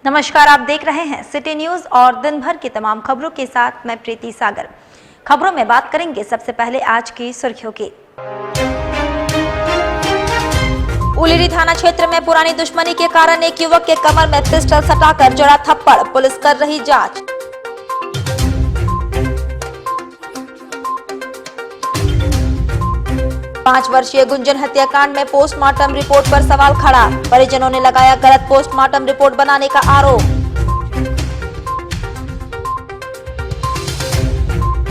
नमस्कार, आप देख रहे हैं सिटी न्यूज और दिन भर की तमाम खबरों के साथ मैं प्रीति सागर। खबरों में बात करेंगे सबसे पहले आज की सुर्खियों की। उलेरी थाना क्षेत्र में पुरानी दुश्मनी के कारण एक युवक के कमर में पिस्टल सटाकर जड़ा थप्पड़, पुलिस कर रही जांच। पांच वर्षीय गुंजन हत्याकांड में पोस्टमार्टम रिपोर्ट पर सवाल खड़ा, परिजनों ने लगाया गलत पोस्टमार्टम रिपोर्ट बनाने का आरोप।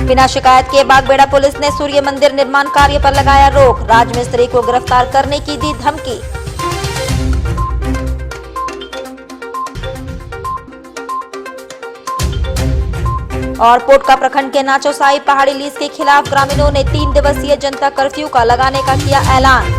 बिना शिकायत के बागबेड़ा पुलिस ने सूर्य मंदिर निर्माण कार्य पर लगाया रोक, राजमिस्त्री को गिरफ्तार करने की दी धमकी। और पोटका प्रखंड के नाचोसाई पहाड़ी लीज के खिलाफ ग्रामीणों ने 3 दिवसीय जनता कर्फ्यू का लगाने का किया ऐलान।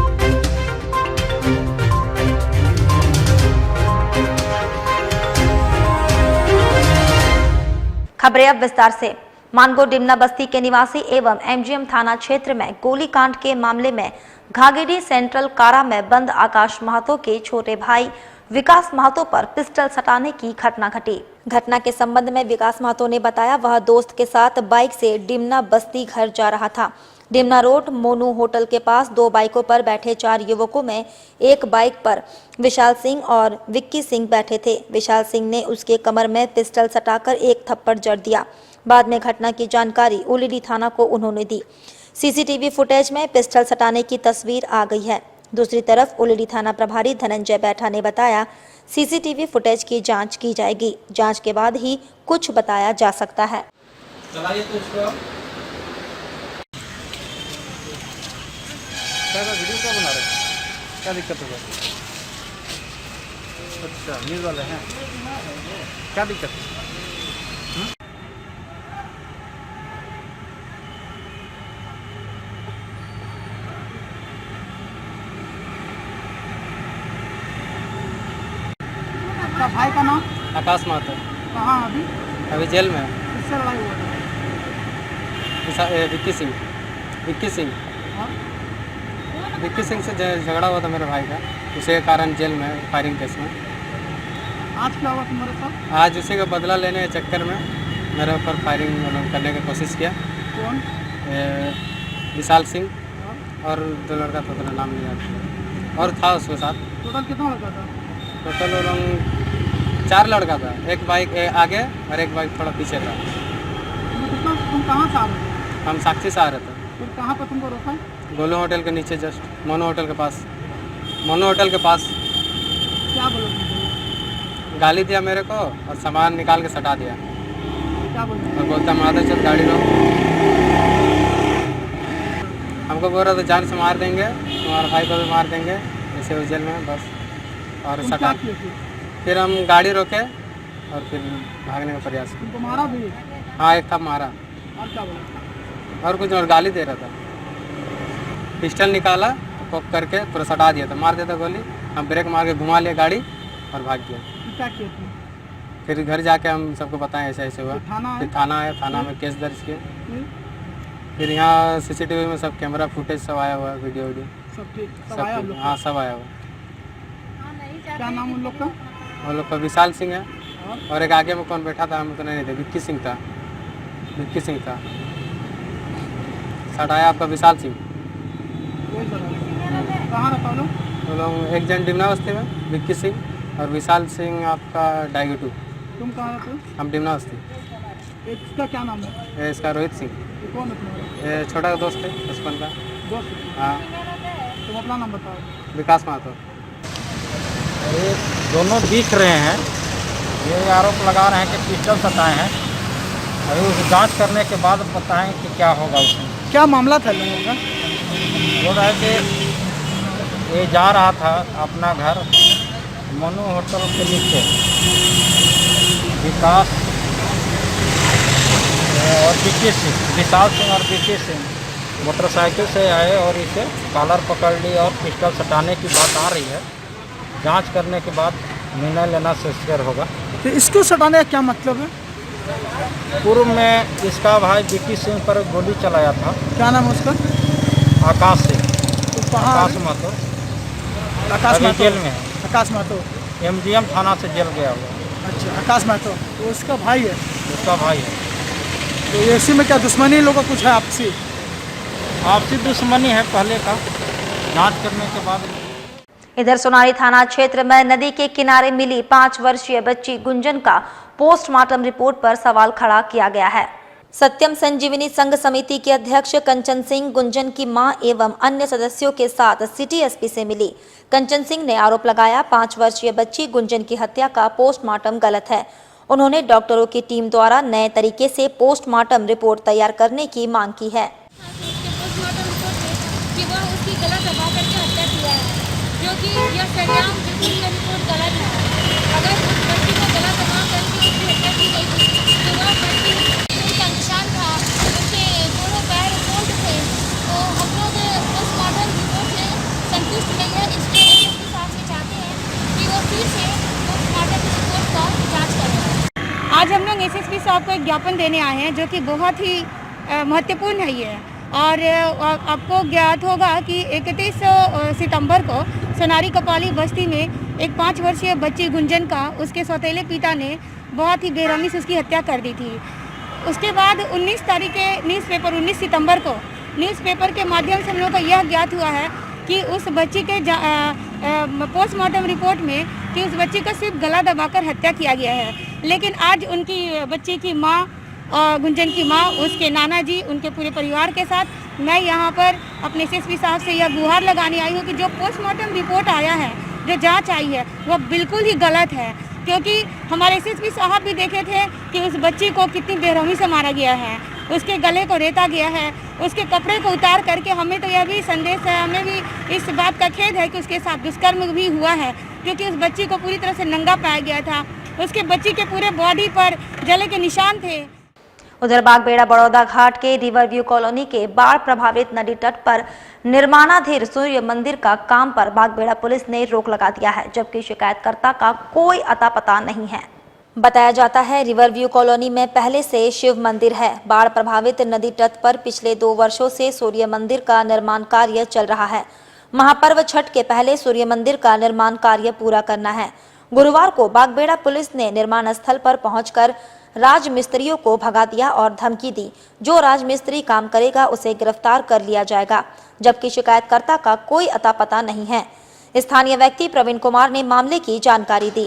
खबरें अब विस्तार से। मानगो डिमना बस्ती के निवासी एवं एमजीएम थाना क्षेत्र में गोलीकांड के मामले में घाघेडी सेंट्रल कारा में बंद आकाश महतो के छोटे भाई विकास महतो पर पिस्टल सटाने की घटना घटी। घटना के संबंध में विकास महतो ने बताया, वह दोस्त के साथ बाइक से डिमना बस्ती घर जा रहा था। डिमना रोड मोनू होटल के पास 2 बाइकों पर बैठे 4 युवकों में एक बाइक पर विशाल सिंह और विक्की सिंह बैठे थे। विशाल सिंह ने उसके कमर में पिस्टल सटाकर एक थप्पड़ जड़ दिया। बाद में घटना की जानकारी उलेरी थाना को उन्होंने दी। सीसीटीवी फुटेज में पिस्टल सटाने की तस्वीर आ गई है। दूसरी तरफ उलेरी थाना प्रभारी धनंजय बैठा ने बताया, सीसीटीवी फुटेज की जांच की जाएगी। जांच के बाद ही कुछ बताया जा सकता है। चलाइए तो उसको। वीडियो क्या बना रहे हैं? क्या दिक्कत होगा? अच्छा, न्यूज़ वाले हैं। क्या दिक्कत है? आपका भाई का नाम? आकाश महतो। कहाँ अभी? अभी जेल में है। किससे लड़ाई हुआ था? विक्की सिंह। और? विक्की सिंह से झगड़ा हुआ था मेरे भाई का, उसी के कारण जेल में फायरिंग केस में। आज क्या हुआ तुम्हारे साथ? आज उसी का बदला लेने के चक्कर में मेरे ऊपर फायरिंग करने की कोशिश किया। कौन? विशाल सिंह और 2 लड़का था, उतना नाम नहीं याद, और था उसके साथ। टोटल कितना लड़का था? टोटल लोग 4 लड़का था। एक बाइक आगे और एक बाइक थोड़ा पीछे था। तुम कहाँ से आ रहे थे? हम साक्षी से आ रहे थे। फिर कहाँ पर तुमको रोका? गोलू होटल के नीचे, जस्ट मोनो होटल के पास। मोनो होटल के पास क्या बोलो तुमको? गाली दिया मेरे को और सामान निकाल के सटा दिया क्या बोलो? और बोलता माधव चल गाड़ी लो। हमको बोल रहा था जान से मार देंगे, तुम्हारे भाई को भी मार देंगे, ऐसे जेल में बस। और तुम सटा क्या किए थे? फिर हम गाड़ी रोके और फिर भागने का प्रयास किया। तुमको मारा भी? हाँ, एक था मारा। और क्या बोला? और कुछ और गाली दे रहा था। पिस्टल निकाला, पॉप करके पूरा सटा दिया था, मार देता गोली। हम ब्रेक मार के घुमा लिया गाड़ी और भाग गया। क्या किए थे? फिर घर जाके हम सबको बताएं ऐसे ऐसे हुआ। फिर थाना आया, थाना में केस दर्ज किया। फिर यहाँ सीसीटीवी में सब कैमरा फुटेज सब आया हुआ है, वीडियो सब ठीक? सब सब आया कुछ। लोग? हाँ, सब आया हुआ। क्या नाम उन लोग का? वो लोग का विशाल सिंह है और एक आगे में कौन बैठा था हम तो नहीं थे, विक्की सिंह था। सटाया आपका विशाल सिंह। कोई जगह कहाँ रहता लोग? वो लोग एक जन डिमना बस्ती में, विक्की सिंह, और विशाल सिंह आपका डायगटू। तुम कहाँ रहते हो? हम डिमना बस्ती। इसका क्या नाम है? ये इसका रोहित सिंह। ये कौन है तुम्हारा? ये छोटा दोस्त है बचपन का। दोस्त? हाँ, तुम अपना नाम बताओ। विकास महतो। ये दोनों दिख रहे हैं, ये आरोप लगा रहे हैं कि पिस्टल सटाए हैं। अभी उस जांच करने के बाद बताएं कि क्या होगा उसमें। क्या मामला था लोगों का? बोल रहा है कि ये जा रहा था अपना घर मोनू होटल के नीचे। विकास और विक्की सिंह, विशाल सिंह और विक्की सिंह मोटरसाइकिल से आए और इसे कॉलर पकड़ ली और पिस्टल सटाने की बात आ रही है। जांच करने के बाद निर्णय लेना शेयर होगा। तो इसको सटाने का क्या मतलब है? पूर्व में इसका भाई विक्की सिंह पर गोली चलाया था। क्या नाम है उसका? आकाश सिंह। तो कहाँ? आकाश महतो आकाश अभी महतो जेल में है। आकाश महतो एमजीएम थाना से जेल गया हुआ। अच्छा, आकाश महतो तो उसका भाई है। उसका भाई है। तो ये इसी में क्या दुश्मनी इन लोगों का कुछ है आपसी? आपसी दुश्मनी है पहले का, जांच करने के बाद। इधर सोनारी थाना क्षेत्र में नदी के किनारे मिली 5 वर्षीय बच्ची गुंजन का पोस्टमार्टम रिपोर्ट पर सवाल खड़ा किया गया है। सत्यम संजीवनी संघ समिति के अध्यक्ष कंचन सिंह गुंजन की मां एवं अन्य सदस्यों के साथ सिटी एसपी से मिली। कंचन सिंह ने आरोप लगाया 5 वर्षीय बच्ची गुंजन की हत्या का पोस्टमार्टम गलत है। उन्होंने डॉक्टरों की टीम द्वारा नए तरीके से पोस्टमार्टम रिपोर्ट तैयार करने की मांग की है। पोस्टमार्टम रिपोर्ट है कि वह उसकी गला दबा करके हत्या किया है, जो कि यह सरेआम बिल्कुल यह रिपोर्ट गलत है। अगर उस बच्ची को गला दबा करके उसकी हत्या की गई थी तो वह बच्ची का निशान था, उसके दोनों पैर कोल्ड थे। तो हम लोग पोस्टमार्टम रिपोर्ट से संतुष्ट नहीं है, इसलिए एसएसपी साहब से चाहते हैं कि वो फिर से पोस्टमार्टम रिपोर्ट का जाँच करें। आज हम लोग एसएसपी साहब को एक ज्ञापन देने आए हैं, जो कि बहुत ही महत्वपूर्ण है ये। और आपको ज्ञात होगा कि 31 सितंबर को सोनारी कपाली बस्ती में एक 5 वर्षीय बच्ची गुंजन का उसके सौतेले पिता ने बहुत ही बेरहमी से उसकी हत्या कर दी थी। उसके बाद 19 तारीख के न्यूज़पेपर 19 सितंबर को न्यूज़पेपर के माध्यम से हम लोग को यह ज्ञात हुआ है कि उस बच्ची के पोस्टमार्टम रिपोर्ट में कि उस बच्ची को सिर्फ गला दबाकर हत्या किया गया है। लेकिन आज उनकी बच्ची की माँ और गुंजन की माँ, उसके नाना जी, उनके पूरे परिवार के साथ मैं यहाँ पर अपने एसएसपी साहब से यह गुहार लगाने आई हूँ कि जो पोस्टमार्टम रिपोर्ट आया है, जो जांच आई है, वह बिल्कुल ही गलत है। क्योंकि हमारे एसएसपी साहब भी देखे थे कि उस बच्ची को कितनी बेरहमी से मारा गया है, उसके गले को रेता गया है, उसके कपड़े को उतार करके। हमें तो यह भी संदेश है, हमें भी इस बात का खेद है कि उसके साथ दुष्कर्म भी हुआ है, क्योंकि उस बच्ची को पूरी तरह से नंगा पाया गया था। उसके बच्ची के पूरे बॉडी पर जले के निशान थे। उधर बागबेड़ा बड़ौदा घाट के रिवर व्यू कॉलोनी के बाढ़ प्रभावित नदी तट पर निर्माणाधीन सूर्य मंदिर का काम पर बागबेड़ा पुलिस ने रोक लगा दिया है, जबकि शिकायतकर्ता का कोई अता पता नहीं है। बताया जाता है रिवर व्यू कॉलोनी में पहले से शिव मंदिर है। बाढ़ प्रभावित नदी तट पर पिछले 2 वर्षों से सूर्य मंदिर का निर्माण कार्य चल रहा है। महापर्व छठ के पहले सूर्य मंदिर का निर्माण कार्य पूरा करना है। गुरुवार को बागबेड़ा पुलिस ने निर्माण स्थल पर पहुंचकर राजमिस्त्रियों को भगा दिया और धमकी दी, जो राजमिस्त्री काम करेगा उसे गिरफ्तार कर लिया जाएगा, जबकि शिकायतकर्ता का कोई अता पता नहीं है। स्थानीय व्यक्ति प्रवीण कुमार ने मामले की जानकारी दी।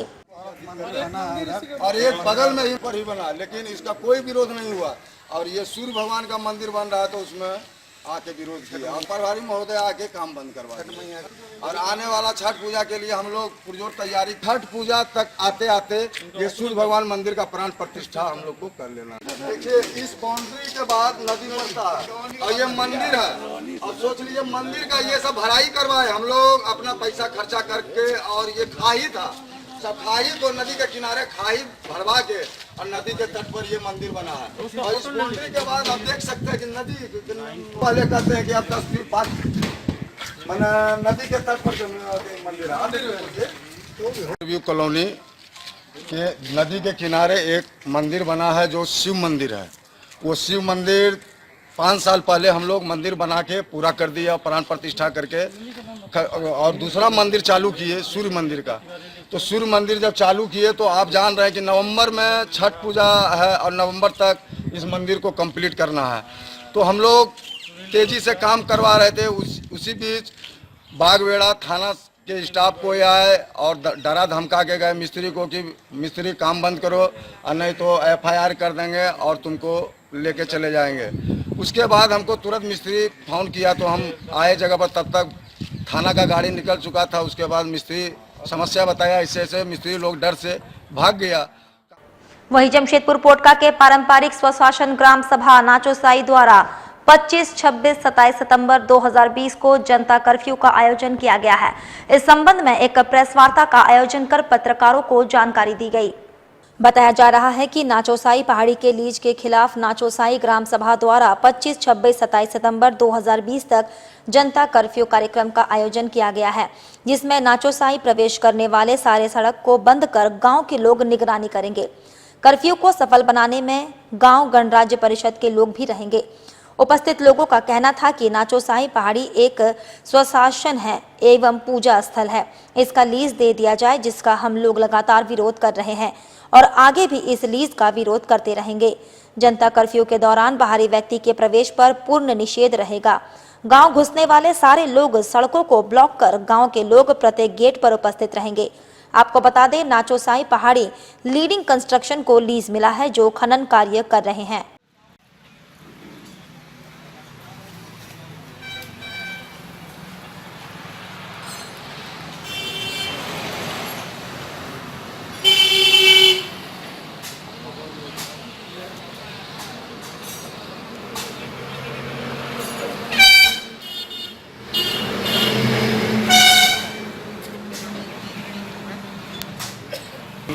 और एक बगल में ही पर ही बना, लेकिन इसका कोई विरोध नहीं हुआ। और ये सूर्य भगवान का मंदिर बन रहा है तो उसमें आके विरोध किया और प्रभारी महोदय आके काम बंद करवा दिया। और आने वाला छठ पूजा के लिए हम लोग पुरजोर तैयारी, छठ पूजा तक आते आते ये सूर्य भगवान मंदिर का प्राण प्रतिष्ठा हम लोग को कर लेना। देखिए, इस बाउंड्री के बाद नदी पड़ता है और ये मंदिर है। अब सोच लीजिए, मंदिर का ये सब भराई करवाए हम लोग अपना पैसा खर्चा करके। और ये खाई था, सब खाई को नदी के किनारे खाई भरवा के और नदी के तट पर ये मंदिर बना है। और इस बाउंड्री के बाद आप देख सकते हैं कि नदी पहले कहते हैं कि अब 10 फीट 5 मैंने नदी के तट पर मंदिर है। व्यू कॉलोनी के नदी के किनारे एक मंदिर बना है जो शिव मंदिर है। वो शिव मंदिर 5 साल पहले हम लोग मंदिर बना के पूरा कर दिया, प्राण प्रतिष्ठा करके। और दूसरा मंदिर चालू किए सूर्य मंदिर का। तो सूर्य मंदिर जब चालू किए तो आप जान रहे हैं कि नवंबर में छठ पूजा है और नवंबर तक इस मंदिर को कंप्लीट करना है। तो हम लोग तेजी से काम करवा रहे थे। उसी बीच बागबेड़ा थाना के स्टाफ को आए और डरा धमका के गए मिस्त्री को कि मिस्त्री काम बंद करो और नहीं तो FIR कर देंगे और तुमको लेके चले जाएंगे। उसके बाद हमको तुरंत मिस्त्री फोन किया तो हम आए जगह पर। तब तक थाना का गाड़ी निकल चुका था। उसके बाद मिस्त्री समस्या बताया, इससे ऐसे मिस्त्री लोग डर से भाग गया। वहीं जमशेदपुर पोटका के पारंपरिक स्वशासन ग्राम सभा नाचोसाई द्वारा 25, 26, 27 सितंबर 2020 को जनता कर्फ्यू का आयोजन किया गया है। इस संबंध में एक प्रेस वार्ता का आयोजन कर पत्रकारों को जानकारी दी गई। बताया जा रहा है कि नाचोसाई पहाड़ी के लीज के खिलाफ नाचोसाई ग्राम सभा द्वारा 25, 26, 27 सितंबर 2020 तक जनता कर्फ्यू कार्यक्रम का आयोजन किया गया है, जिसमें नाचोसाई प्रवेश करने वाले सारे सड़क को बंद कर गांव के लोग निगरानी करेंगे। कर्फ्यू को सफल बनाने में गांव गणराज्य परिषद के लोग भी रहेंगे। उपस्थित लोगों का कहना था कि नाचोसाई पहाड़ी एक स्वशासन है एवं पूजा स्थल है, इसका लीज दे दिया जाए, जिसका हम लोग लगातार विरोध कर रहे हैं और आगे भी इस लीज का विरोध करते रहेंगे। जनता कर्फ्यू के दौरान बाहरी व्यक्ति के प्रवेश पर पूर्ण निषेध रहेगा। गांव घुसने वाले सारे लोग सड़कों को ब्लॉक कर गांव के लोग प्रत्येक गेट पर उपस्थित रहेंगे। आपको बता दें, नाचोसाई पहाड़ी लीडिंग कंस्ट्रक्शन को लीज मिला है, जो खनन कार्य कर रहे हैं।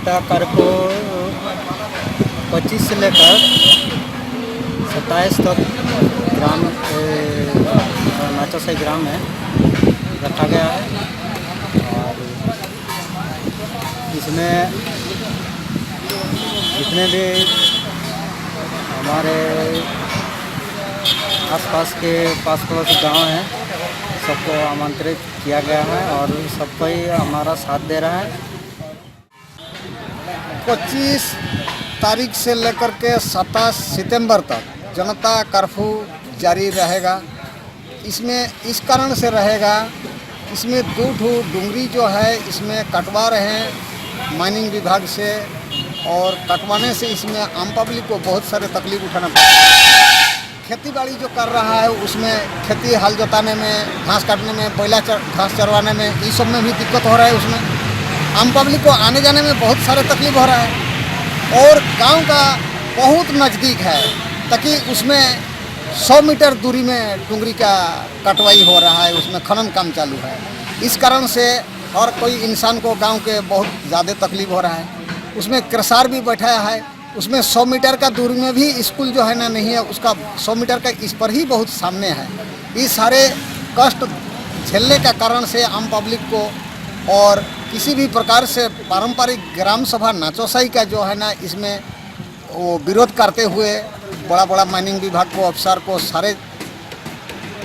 जनता कर्फ्यू 25 से लेकर 27 तक ग्राम नाचोसाई ग्राम में रखा गया है और इसमें जितने भी हमारे आसपास के पास पड़ोस गांव हैं सबको आमंत्रित किया गया है और सबको ही हमारा साथ दे रहा है। 25 तारीख से लेकर के 27 सितंबर तक जनता कर्फ्यू जारी रहेगा। इसमें इस कारण से रहेगा, इसमें 2 डूंगरी जो है इसमें कटवा रहे हैं माइनिंग विभाग से और कटवाने से इसमें आम पब्लिक को बहुत सारे तकलीफ उठाना पड़ता है। खेती बाड़ी जो कर रहा है उसमें खेती हल जोताने में, घास काटने में, बैला घास चरवाने में, इस सब में भी दिक्कत हो रहा है। उसमें आम पब्लिक को आने जाने में बहुत सारे तकलीफ हो रहा है और गांव का बहुत नज़दीक है, ताकि उसमें 100 मीटर दूरी में डूंगरी का कटवाई हो रहा है, उसमें खनन काम चालू है। इस कारण से हर कोई इंसान को गांव के बहुत ज़्यादा तकलीफ हो रहा है। उसमें क्रसार भी बैठाया है, उसमें 100 मीटर का दूरी में भी स्कूल जो है ना नहीं है, उसका 100 मीटर का इस पर ही बहुत सामने है। ये सारे कष्ट झेलने का कारण से आम पब्लिक को और किसी भी प्रकार से पारंपरिक ग्राम सभा नाचोसाई का जो है ना इसमें वो विरोध करते हुए बड़ा बड़ा माइनिंग विभाग को, अफसर को, सारे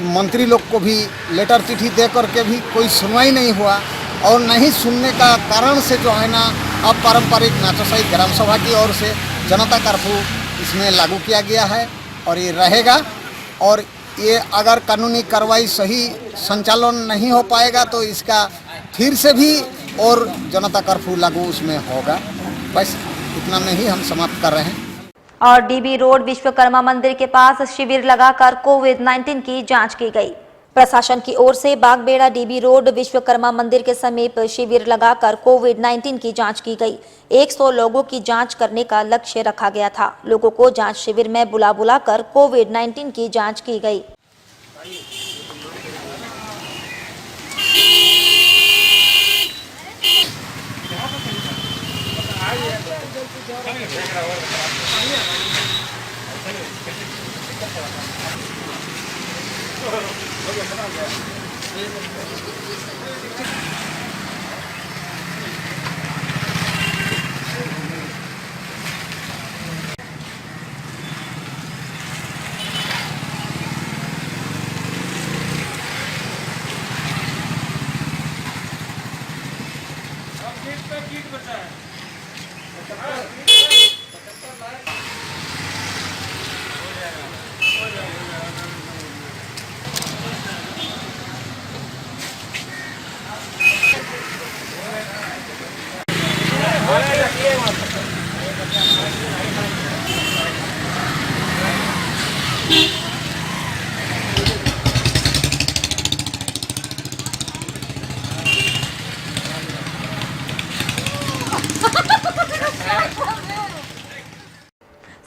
मंत्री लोग को भी लेटर चिट्ठी दे करके भी कोई सुनवाई नहीं हुआ और नहीं सुनने का कारण से जो है ना अब पारंपरिक नाचोसाई ग्राम सभा की ओर से जनता कर्फ्यू इसमें लागू किया गया है और ये रहेगा। और ये अगर कानूनी कार्रवाई सही संचालन नहीं हो पाएगा तो इसका फिर से भी और जनता कर्फ्यू लागू उसमें होगा। बस इतना में ही हम समाप्त कर रहे हैं। और डीबी रोड विश्वकर्मा मंदिर के पास शिविर लगाकर कोविड-19 की जांच की गई। प्रशासन की ओर से बागबेड़ा डीबी रोड विश्वकर्मा मंदिर के समीप शिविर लगाकर कोविड-19 की जांच की गई। 100 लोगों की जांच करने का लक्ष्य रखा गया था। लोगों को जांच शिविर में बुलाकर कोविड-19 की जांच की गई।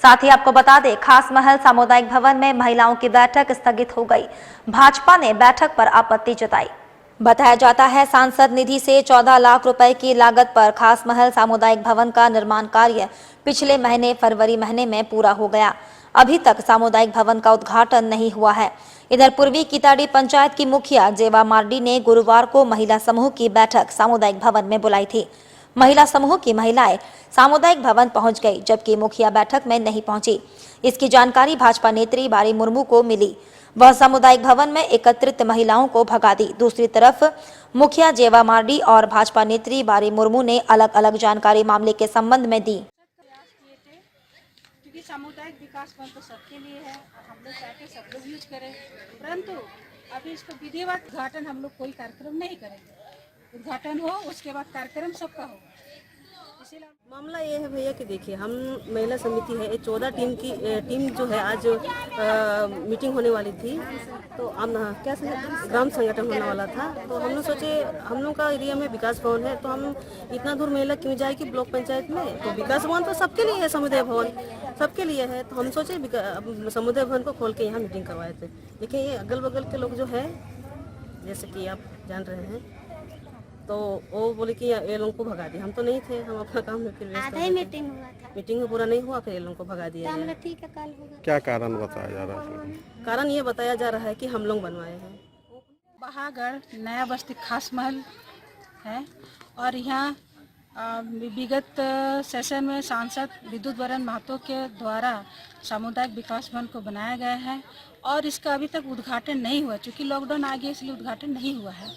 साथ ही आपको बता दें, खास महल सामुदायिक भवन में महिलाओं की बैठक स्थगित हो गई। भाजपा ने बैठक पर आपत्ति जताई। बताया जाता है सांसद निधि से 14 लाख रुपए की लागत पर खास महल सामुदायिक भवन का निर्माण कार्य पिछले महीने फरवरी महीने में पूरा हो गया। अभी तक सामुदायिक भवन का उद्घाटन नहीं हुआ है। इधर पूर्वी किताड़ी पंचायत की मुखिया जेवा मार्डी ने गुरुवार को महिला समूह की बैठक सामुदायिक भवन में बुलाई थी। महिला समूह की महिलाएं सामुदायिक भवन पहुंच गई, जबकि मुखिया बैठक में नहीं पहुंची। इसकी जानकारी भाजपा नेत्री बारी मुर्मू को मिली। वह सामुदायिक भवन में एकत्रित महिलाओं को भगा दी। दूसरी तरफ मुखिया जेवा मार्डी और भाजपा नेत्री बारी मुर्मू ने अलग अलग जानकारी मामले के संबंध में दी। क्योंकि सामुदायिक विकास फंड तो सबके लिए है और हम लोग चाहते सब लोग यूज करें, परंतु अभी इसको विधिवत उद्घाटन हम लोग कोई कार्यक्रम नहीं करेंगे। उद्घाटन हो उसके बाद कार्यक्रम सबका हो। मामला ये है भैया कि देखिए, हम महिला समिति है, 14 टीम जो है आज मीटिंग होने वाली थी, तो क्या ग्राम संगठन होने वाला था। तो हम लोग सोचे हम लोग का एरिया में विकास भवन है, तो हम इतना दूर महिला क्यों जाएगी ब्लॉक पंचायत में। तो विकास भवन तो सबके लिए है, समुदाय भवन सबके लिए है। तो हम सोचे समुदाय भवन को खोल के यहाँ मीटिंग करवाए थे। लेकिन ये अगल बगल के लोग जो है, जैसे कि आप जान रहे हैं, तो वो बोले कि ये लोगों को भगा दिया। हम तो नहीं थे, हम अपना काम में फिर आधा ही मीटिंग हुआ था, मीटिंग में पूरा नहीं हुआ, फिर ये लोगों को भगा दिया गया। ठीक है, कल होगा। क्या कारण बताया जा रहा है? कारण ये बताया जा रहा है कि हम लोग बनवाए हैं। बहागढ़ नया बस्ती खास महल है और यहाँ विगत सेशन में सांसद विद्युत वरण महतो के द्वारा सामुदायिक विकास भवन को बनाया गया है और इसका अभी तक उद्घाटन नहीं हुआ, क्योंकि लॉकडाउन आ गया इसलिए उद्घाटन नहीं हुआ है।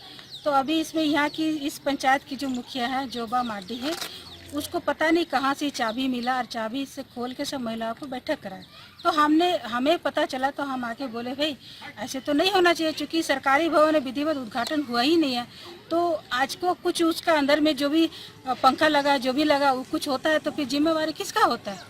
तो अभी इसमें यहाँ की इस पंचायत की जो मुखिया है जोबा मार्डी है, उसको पता नहीं कहाँ से चाबी मिला और चाबी से खोल के सब महिलाओं को बैठक कराए। तो हमें पता चला, तो हम आके बोले भाई ऐसे तो नहीं होना चाहिए, क्योंकि सरकारी भवन में विधिवत उद्घाटन हुआ ही नहीं है। तो आज को कुछ उसका अंदर में जो भी पंखा लगा, जो भी लगा, वो कुछ होता है तो फिर जिम्मेवारी किसका होता है?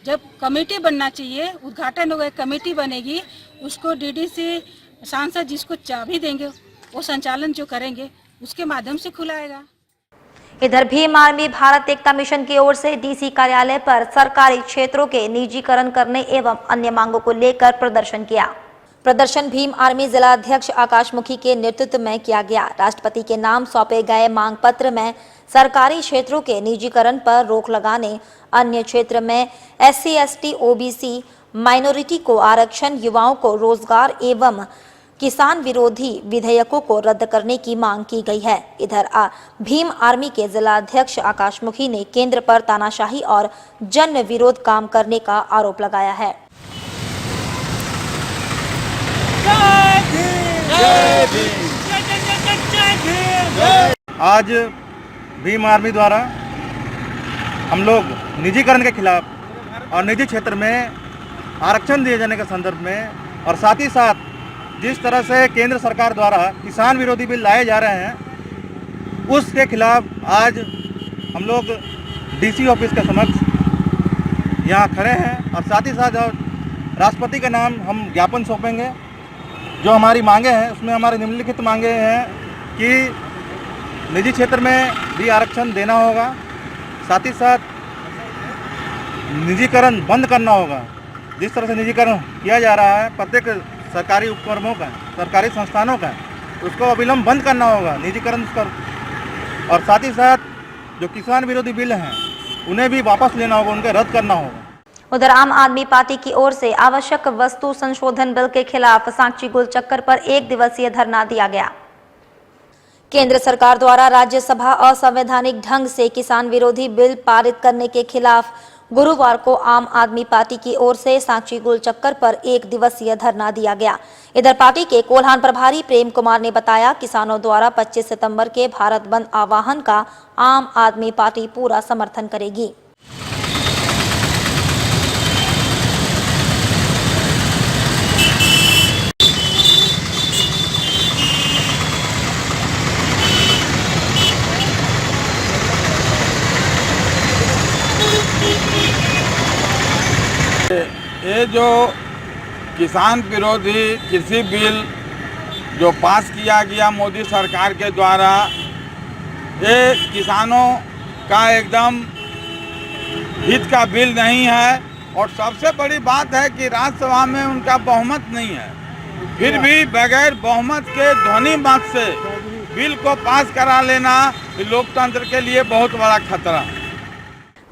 जब कमेटी बनना चाहिए, उद्घाटन होगा, कमेटी बनेगी, उसको डीडीसी सांसद जिसको चाबी देंगे वो संचालन जो करेंगे उसके माध्यम से खुलाएगा। इधर भीम आर्मी भारत एकता मिशन की ओर से डीसी कार्यालय पर सरकारी क्षेत्रों के निजीकरण करने एवं अन्य मांगों को लेकर प्रदर्शन किया। प्रदर्शन भीम आर्मी जिला अध्यक्ष आकाश मुखी के नेतृत्व में किया गया। राष्ट्रपति के नाम सौंपे गए मांग पत्र में सरकारी क्षेत्रों के निजीकरण पर रोक लगाने, अन्य क्षेत्र में SC ST OBC माइनॉरिटी को आरक्षण, युवाओं को रोजगार एवं किसान विरोधी विधेयकों को रद्द करने की मांग की गई है। इधर भीम आर्मी के जिला अध्यक्ष आकाश मुखी ने केंद्र पर तानाशाही और जन विरोध काम करने का आरोप लगाया है। आज भीम आर्मी द्वारा हम लोग निजीकरण के खिलाफ और निजी क्षेत्र में आरक्षण दिए जाने के संदर्भ में और साथ ही साथ जिस तरह से केंद्र सरकार द्वारा किसान विरोधी बिल लाए जा रहे हैं, उसके खिलाफ आज हम लोग डीसी ऑफिस के समक्ष यहाँ खड़े हैं और साथ ही साथ राष्ट्रपति के नाम हम ज्ञापन सौंपेंगे। जो हमारी मांगे हैं उसमें हमारी निम्नलिखित मांगे हैं कि निजी क्षेत्र में भी आरक्षण देना होगा, साथ ही साथ निजीकरण बंद करना होगा। जिस तरह से निजीकरण किया जा रहा है प्रत्येक सरकारी उपक्रमों का, सरकारी संस्थानों का, उसको अविलंब बंद करना होगा निजीकरण कर, और साथ ही साथ जो किसान विरोधी बिल हैं उन्हें भी वापस लेना होगा, उनके रद्द करना होगा। उधर आम आदमी पार्टी की ओर से आवश्यक वस्तु संशोधन बिल के खिलाफ सांची गोल चक्कर पर 1 दिवसीय धरना दिया गया। केंद्र सरकार द्वारा राज्यसभा असंवैधानिक ढंग से किसान विरोधी बिल पारित करने के खिलाफ गुरुवार को आम आदमी पार्टी की ओर से सांची गोल चक्कर पर 1 दिवसीय धरना दिया गया। इधर पार्टी के कोल्हान प्रभारी प्रेम कुमार ने बताया, किसानों द्वारा 25 सितंबर के भारत बंद आह्वान का आम आदमी पार्टी पूरा समर्थन करेगी। ये जो किसान विरोधी कृषि बिल जो पास किया गया मोदी सरकार के द्वारा, ये किसानों का एकदम हित का बिल नहीं है। और सबसे बड़ी बात है कि राज्यसभा में उनका बहुमत नहीं है, फिर भी बगैर बहुमत के ध्वनि मत से बिल को पास करा लेना लोकतंत्र के लिए बहुत बड़ा खतरा है।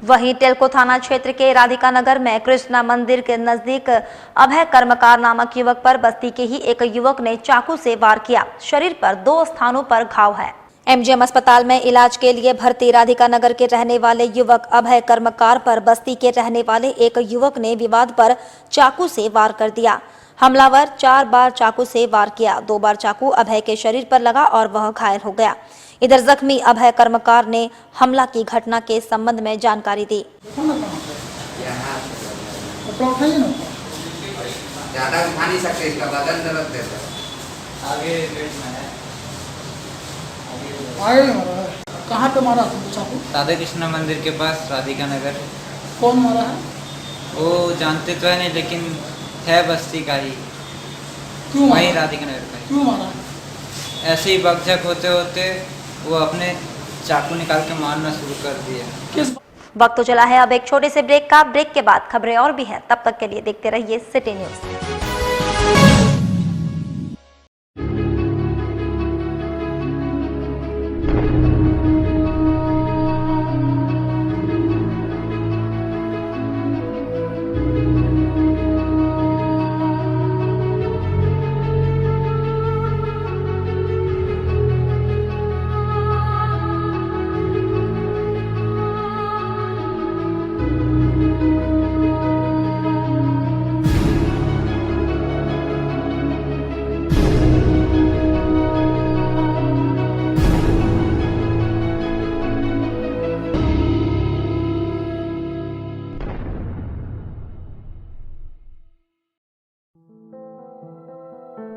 वहीं टेल्को थाना क्षेत्र के राधिका नगर में कृष्णा मंदिर के नजदीक अभय कर्मकार नामक युवक पर बस्ती के ही एक युवक ने चाकू से वार किया। शरीर पर 2 स्थानों पर घाव है। एमजीएम अस्पताल में इलाज के लिए भर्ती राधिका नगर के रहने वाले युवक अभय कर्मकार पर बस्ती के रहने वाले एक युवक ने विवाद पर चाकू से वार कर दिया। हमलावर 4 बार चाकू से वार किया। 2 बार चाकू अभय के शरीर पर लगा और वह घायल हो गया। इधर जख्मी अभय कर्मकार ने हमला की घटना के संबंध में जानकारी दी। ज्यादा उठा नहीं सकते, इसका बदन दर्द देता है। कहाँ पे मारा चाकू? राधा कृष्ण मंदिर के पास, राधिका नगर। कौन मारा है? वो जानते तो है नहीं, लेकिन है बस्ती का ही। क्यों वहीं राधिका नगर का। क्यों मारा? ऐसे ही बकझक होते होते वो अपने चाकू निकाल के मारना शुरू कर दिया। किस वक्त तो चला है अब एक छोटे से ब्रेक का। ब्रेक के बाद खबरें और भी हैं, तब तक के लिए देखते रहिए सिटी न्यूज।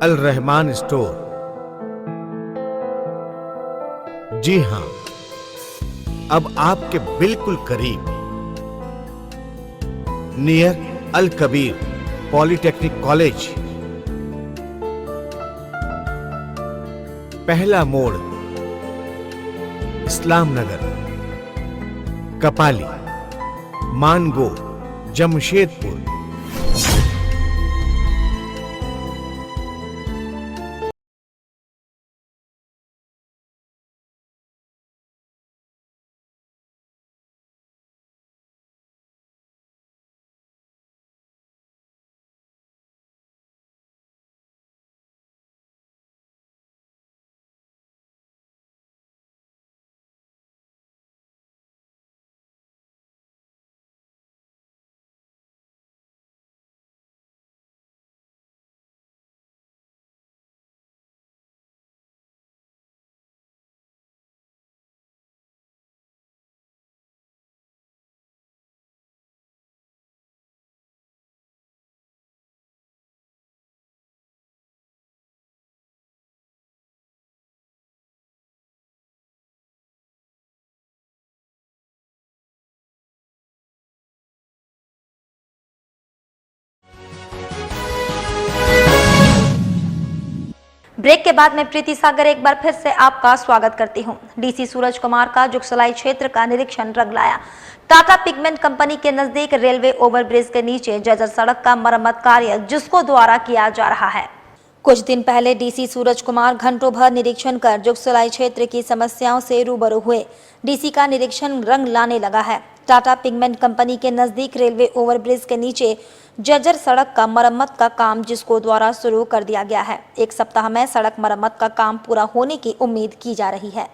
अल रहमान स्टोर। जी हां, अब आपके बिल्कुल करीब नियर अल कबीर पॉलिटेक्निक कॉलेज, पहला मोड़, इस्लाम नगर, कपाली, मानगो, जमशेदपुर। ब्रेक के बाद मैं प्रीति सागर एक बार फिर से आपका स्वागत करती हूं। डीसी सूरज कुमार का जुगसलाई क्षेत्र का निरीक्षण रंग लाया। टाटा पिगमेंट कंपनी के नजदीक रेलवे ओवरब्रिज के नीचे जर्जर सड़क का मरम्मत कार्य जिसको द्वारा किया जा रहा है। कुछ दिन पहले डीसी सूरज कुमार घंटों भर निरीक्षण कर जुगसलाई क्षेत्र की समस्याओं से रूबरू हुए। डीसी का निरीक्षण रंग लाने लगा है। टाटा पिगमेंट कंपनी के नजदीक रेलवे ओवरब्रिज के नीचे जर्जर सड़क का मरम्मत का काम जिसको द्वारा शुरू कर दिया गया है। 1 सप्ताह में सड़क मरम्मत का काम पूरा होने की उम्मीद की जा रही है।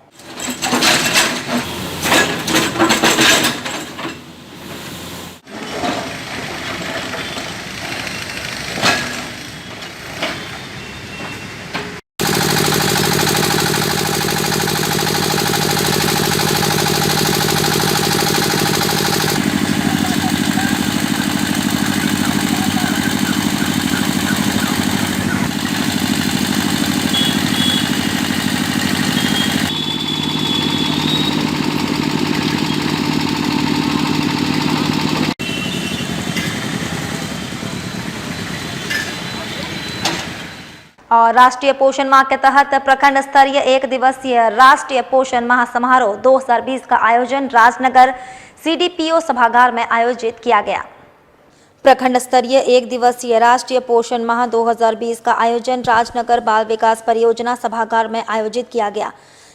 और राष्ट्रीय पोषण माह के तहत प्रखंड स्तरीय 1 दिवसीय राष्ट्रीय पोषण माह समारोह 2020 का आयोजन राजनगर सीडीपीओ सभागार में आयोजित किया गया। प्रखंड स्तरीय 1 दिवसीय राष्ट्रीय पोषण माह 2020 का आयोजन राजनगर बाल विकास परियोजना सभागार में आयोजित किया गया।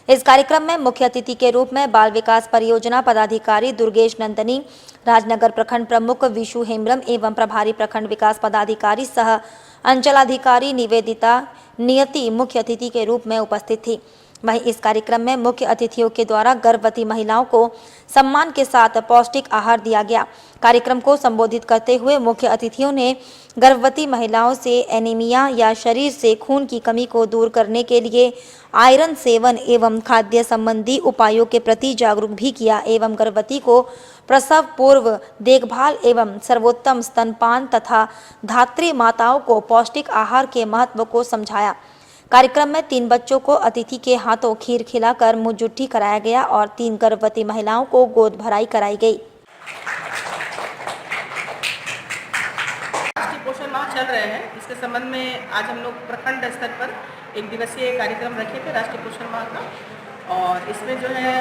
इस कार्यक्रम में मुख्य अतिथि के रूप में बाल विकास परियोजना पदाधिकारी दुर्गेश नंदनी, राजनगर प्रखंड प्रमुख विशु हेम्ब्रम एवं प्रभारी प्रखंड विकास पदाधिकारी सह अंचलाधिकारी निवेदिता नियति मुख्य अतिथि के रूप में उपस्थित थी। वहीं इस कार्यक्रम में मुख्य अतिथियों के द्वारा गर्भवती महिलाओं को सम्मान के साथ पौष्टिक आहार दिया गया। कार्यक्रम को संबोधित करते हुए मुख्य अतिथियों ने गर्भवती महिलाओं से एनीमिया या शरीर से खून की कमी को दूर करने के लिए आयरन सेवन एवं खाद्य संबंधी उपायों के प्रति जागरूक भी किया एवं गर्भवती को प्रसव पूर्व देखभाल एवं सर्वोत्तम स्तनपान तथा धात्री माताओं को पौष्टिक आहार के महत्व को समझाया। कार्यक्रम में 3 बच्चों को अतिथि के हाथों खीर खिलाकर मुंह जुट्ठी कराया गया और 3 गर्भवती महिलाओं को गोद भराई कराई गई। राष्ट्रीय पोषण माह चल रहे हैं, इसके संबंध में आज हम लोग प्रखंड स्तर पर 1 दिवसीय कार्यक्रम रखे थे राष्ट्रीय पोषण माह का। और इसमें जो है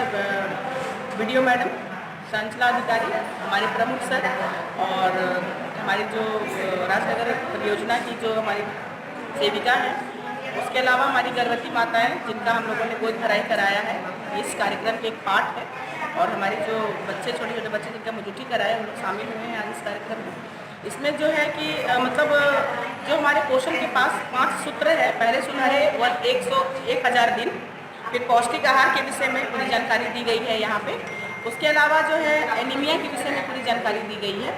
वीडियो मैडम, संचालन अधिकारी, हमारे प्रमुख सर और हमारी जो राजनगर परियोजना की जो हमारी सेविका हैं, उसके अलावा हमारी गर्भवती माताएं जिनका हम लोगों ने गोद भराई कराया है, इस कार्यक्रम के एक पार्ट है। और हमारे जो बच्चे, छोटे छोटे बच्चे जिनका मुजुटी कराया, वो लोग शामिल हुए हैं आज इस कार्यक्रम में। इसमें जो है कि मतलब जो हमारे पोषण के पास 5 सूत्र है, पहले सुनहरे व 1000 दिन, फिर पौष्टिक आहार के विषय में पूरी जानकारी दी गई है यहाँ पे। उसके अलावा जो है एनीमिया के विषय में पूरी जानकारी दी गई है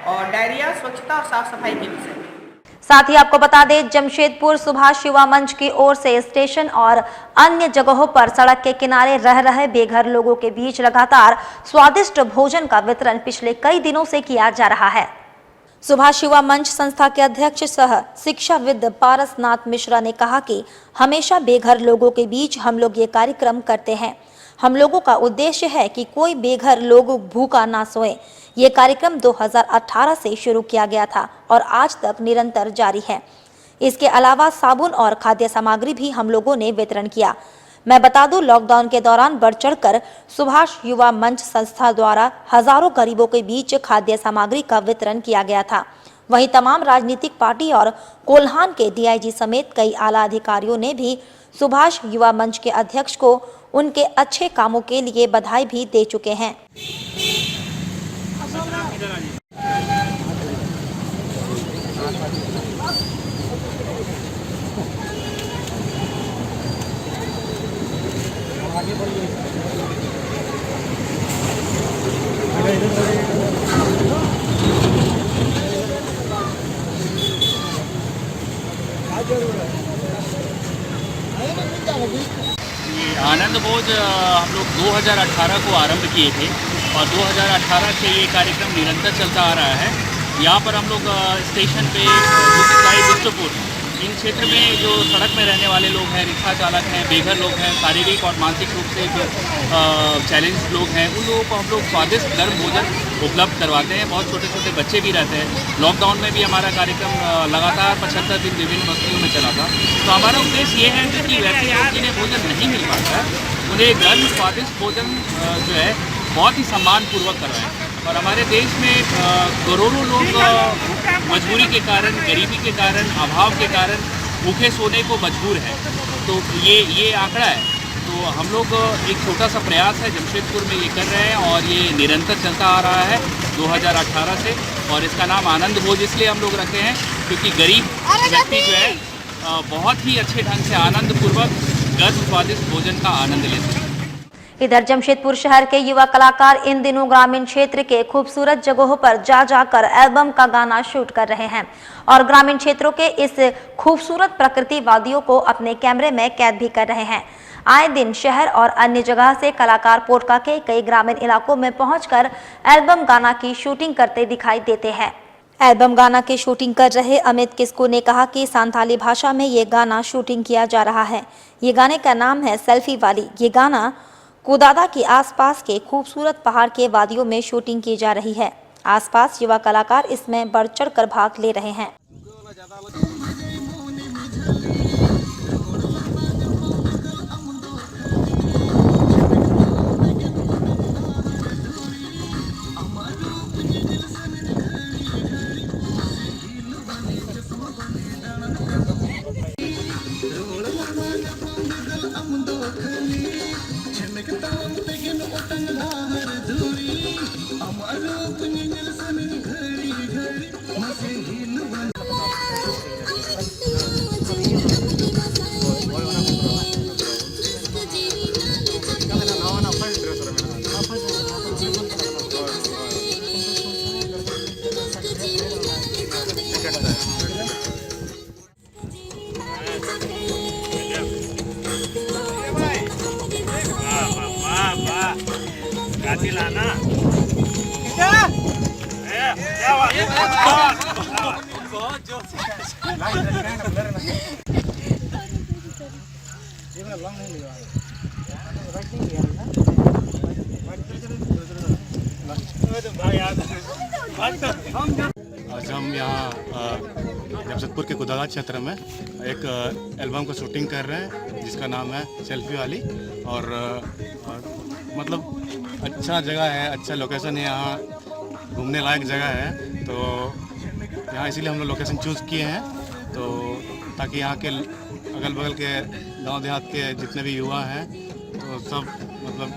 और डायरिया, स्वच्छता और साफ सफाई के विषय में। साथ ही आपको बता दें, जमशेदपुर सुभाष युवा मंच की ओर से स्टेशन और अन्य जगहों पर सड़क के किनारे रह रहे बेघर लोगों के बीच लगातार स्वादिष्ट भोजन का वितरण पिछले कई दिनों से किया जा रहा है। सुभाष युवा मंच संस्था के अध्यक्ष सह शिक्षाविद पारसनाथ मिश्रा ने कहा कि हमेशा बेघर लोगों के बीच हम लोग ये कार्यक्रम करते हैं। हम लोगों का उद्देश्य है कि कोई बेघर लोग भूखा ना सोए। ये कार्यक्रम 2018 से शुरू किया गया था और आज तक निरंतर जारी है। इसके अलावा साबुन और खाद्य सामग्री भी हम लोगों ने वितरण किया। मैं बता दूं, लॉकडाउन के दौरान बढ़ चढ़कर सुभाष युवा मंच संस्था द्वारा हजारों गरीबों के बीच खाद्य सामग्री का वितरण किया गया था। वहीं तमाम राजनीतिक पार्टी और कोल्हान के डीआईजी समेत कई आला अधिकारियों ने भी सुभाष युवा मंच के अध्यक्ष को उनके अच्छे कामों के लिए बधाई भी दे चुके हैं। आनंद भोज हम लोग 2018 को आरंभ किए थे और 2018 से ये कार्यक्रम निरंतर चलता आ रहा है। यहाँ पर हम लोग स्टेशन पे बिष्टुपुर इन क्षेत्र में जो सड़क में रहने वाले लोग हैं, रिक्शा चालक हैं, बेघर लोग हैं, शारीरिक और मानसिक रूप से जो चैलेंज लोग हैं, उन लोगों को हम लोग स्वादिष्ट गर्म भोजन उपलब्ध करवाते हैं। बहुत छोटे छोटे बच्चे भी रहते हैं। लॉकडाउन में भी हमारा कार्यक्रम लगातार 75 दिन विभिन्न बस्तियों में चला था। तो हमारा उद्देश्य ये है कि वैसे लोग जिन्हें भोजन नहीं मिल पाता उन्हें गर्म स्वादिष्ट भोजन जो है बहुत ही सम्मानपूर्वक करवाएं। और हमारे देश में करोड़ों लोग मजबूरी के कारण, गरीबी के कारण, अभाव के कारण भूखे सोने को मजबूर हैं। तो ये आंकड़ा है। तो हम लोग एक छोटा सा प्रयास है जमशेदपुर में ये कर रहे हैं और ये निरंतर चलता आ रहा है 2018 से। और इसका नाम आनंद भोज इसलिए हम लोग रखे हैं क्योंकि गरीब व्यक्ति जो है बहुत ही अच्छे ढंग से आनंदपूर्वक गर्म स्वादिष्ट भोजन का आनंद लेते हैं। इधर जमशेदपुर शहर के युवा कलाकार इन दिनों ग्रामीण क्षेत्र के खूबसूरत जगहों पर जा जाकर एल्बम का गाना शूट कर रहे हैं और ग्रामीण क्षेत्रों के इस खूबसूरत प्रकृति वादियों को अपने कैमरे में कैद भी कर रहे हैं। आए दिन शहर और अन्य जगह से कलाकार पोटका के कई ग्रामीण इलाकों में पहुंचकर एल्बम गाना की शूटिंग करते दिखाई देते हैं। एल्बम गाना की शूटिंग कर रहे अमित किस्कू ने कहा कि सांथाली भाषा में ये गाना शूटिंग किया जा रहा है। ये गाने का नाम है सेल्फी वाली। ये गाना कुदादा के आसपास के खूबसूरत पहाड़ के वादियों में शूटिंग की जा रही है। आसपास युवा कलाकार इसमें बढ़ चढ़कर भाग ले रहे हैं। आज हम यहाँ जमशेदपुर के कुदागा क्षेत्र में एक एल्बम का शूटिंग कर रहे हैं जिसका नाम है सेल्फी वाली। और मतलब अच्छा जगह है, अच्छा लोकेशन है, यहाँ घूमने लायक जगह है। तो यहाँ इसीलिए हम लोग लोकेशन चूज़ किए हैं, तो ताकि यहाँ के अगल बगल के गांव देहात के जितने भी युवा हैं तो सब मतलब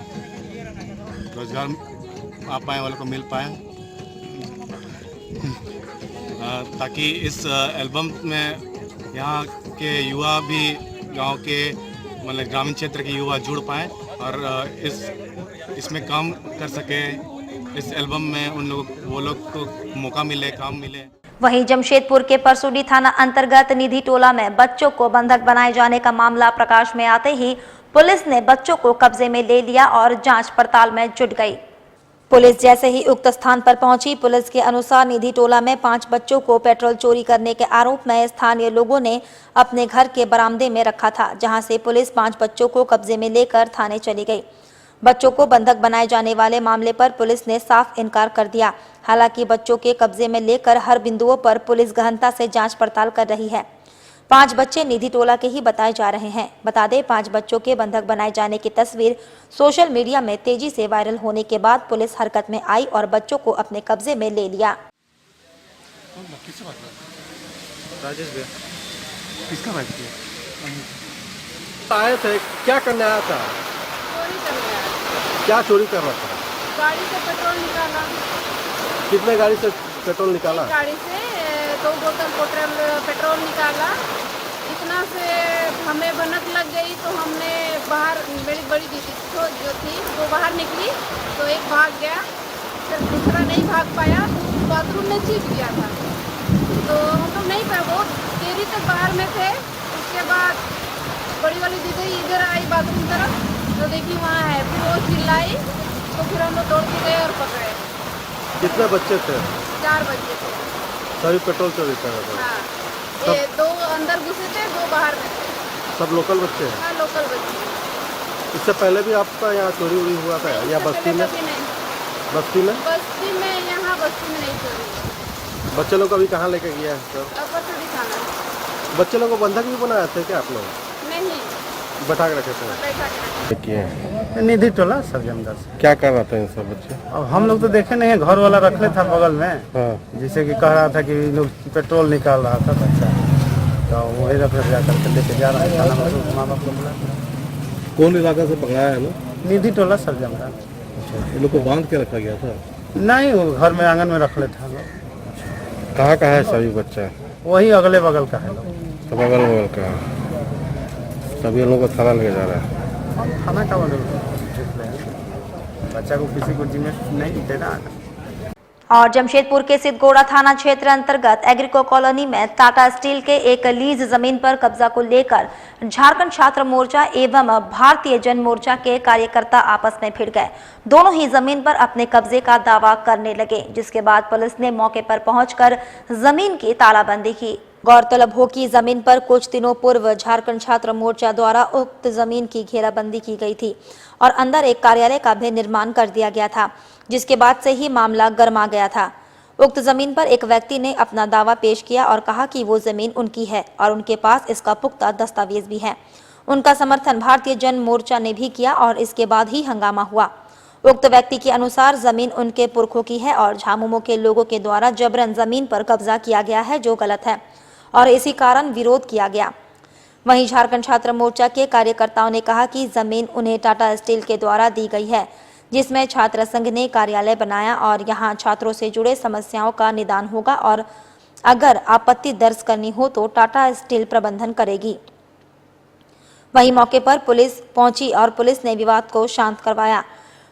रोज़गार आ पाए, वालों को मिल पाए, ताकि इस एल्बम में यहाँ के युवा भी गांव के मतलब ग्रामीण क्षेत्र के युवा जुड़ पाएँ और इसमें काम कर सके। इस एल्बम में उन वो लोग को मौका मिले, काम मिले। वहीं जमशेदपुर के परसुडी थाना अंतर्गत निधि टोला में बच्चों को बंधक बनाए जाने का मामला प्रकाश में आते ही पुलिस ने बच्चों को कब्जे में ले लिया और जांच पड़ताल में जुट गई। पुलिस जैसे ही उक्त स्थान पर पहुंची, पुलिस के अनुसार निधि टोला में 5 बच्चों को पेट्रोल चोरी करने के आरोप में स्थानीय लोगों ने अपने घर के बरामदे में रखा था, जहां से पुलिस 5 बच्चों को कब्जे में लेकर थाने चली गई। बच्चों को बंधक बनाए जाने वाले मामले पर पुलिस ने साफ इनकार कर दिया। हालांकि बच्चों के कब्जे में लेकर हर बिंदुओं पर पुलिस गहनता से जांच पड़ताल कर रही है। 5 बच्चे निधि टोला के ही बताए जा रहे हैं। बता दें, 5 बच्चों के बंधक बनाए जाने की तस्वीर सोशल मीडिया में तेजी से वायरल होने के बाद पुलिस हरकत में आई और बच्चों को अपने कब्जे में ले लिया। किसका बात किया? आए थे, क्या करने आया था? चोरी करने आया। क्या चोरी कर रहा था? गाड़ी से पेट्रोल निकाला। कितने गाड़ी से पेट्रोल निकाला? गाड़ी से 2 बोतल पेट्रोल निकाला। इतना से हमें भनक लग गई तो हमने बाहर, मेरी बड़ी दीदी जो थी वो बाहर निकली तो एक भाग गया, फिर दूसरा नहीं भाग पाया, बाथरूम में छिप गया था। तो हम लोग नहीं पाए, बहुत देरी तक बाहर में थे। उसके बाद बड़ी वाली दीदी इधर आई बाथरूम तरफ तो देखी वहाँ है, फिर वो चिल्लाई तो फिर हम लोग दौड़ के गए और पकड़े। कितने बच्चे थे? 4 बच्चे थे। सभी पेट्रोल चोरी कर रहे थे? हाँ, ये 2 अंदर घुसे थे, 2 बाहर में थे। सब लोकल बच्चे हैं? हाँ, लोकल बच्चे। इससे पहले भी आपका यहाँ चोरी उड़ी हुआ था या बस्ती में? बस्ती में? बस्ती में, यहाँ बस्ती में नहीं चोरी। बच्चे लोग अभी कहाँ लेके गया है सर? परसुडी थाना। बच्चे लोग को बंधक भी बनाए थे क्या आप लोग? नहीं, बैठा के रखे थे? बैठा के किए निधि टोला सर जमदार से। क्या कर रहा था इन सब बच्चे? अब हम लोग तो देखे नहीं है, घर वाला रखले था बगल में। हाँ। जैसे कि कह रहा था कि लोग पेट्रोल निकाल रहा था बच्चा, तो वही रख जा करके लेके जा रहा है थाना में। माँ बाप लोग कौन इलाका से पकड़ाया है लोग? निधि टोला सर जमदार। अच्छा, ये लोग को बांध के रखा गया था? नहीं, वो घर में आंगन में रख ले था लोग। कहाँ का है सभी बच्चा? वही अगले बगल का है लोग। सब अगल बगल का? सभी लोगों को थाना लेके जा रहा है? थाना का बच्चा को किसी को जिम्मे नहीं देना। और जमशेदपुर के सिद्धगोड़ा थाना क्षेत्र अंतर्गत एग्रीको कॉलोनी में टाटा स्टील के एक लीज जमीन पर कब्जा को लेकर झारखंड छात्र मोर्चा एवं भारतीय जन मोर्चा के कार्यकर्ता आपस में भिड़ गए। दोनों ही जमीन पर अपने कब्जे का दावा करने लगे, जिसके बाद पुलिस ने मौके पर पहुंचकर जमीन की तालाबंदी की। गौरतलब हो कि जमीन पर कुछ दिनों पूर्व झारखंड छात्र मोर्चा द्वारा उक्त जमीन की घेराबंदी की गई थी और अंदर एक कार्यालय का भी निर्माण कर दिया गया था, जिसके बाद से ही मामला गर्मा गया था। उक्त जमीन पर एक व्यक्ति ने अपना दावा पेश किया और कहा कि वो जमीन उनकी है और उनके पास इसका पुख्ता दस्तावेज भी है। उनका समर्थन भारतीय जन मोर्चा ने भी किया और इसके बाद ही हंगामा हुआ। उक्त व्यक्ति के अनुसार जमीन उनके पुरखों की है और झामुमो के लोगों के द्वारा जबरन जमीन पर कब्जा किया गया है, जो गलत है और इसी कारण विरोध किया गया। वहीं झारखंड छात्र मोर्चा के कार्यकर्ताओं ने कहा कि जमीन उन्हें टाटा स्टील के द्वारा दी गई है, जिसमें छात्र संघ ने कार्यालय बनाया और यहां छात्रों से जुड़े समस्याओं का निदान होगा और अगर आपत्ति दर्ज करनी हो तो टाटा स्टील प्रबंधन करेगी। वहीं मौके पर पुलिस पहुंची और पुलिस ने विवाद को शांत करवाया।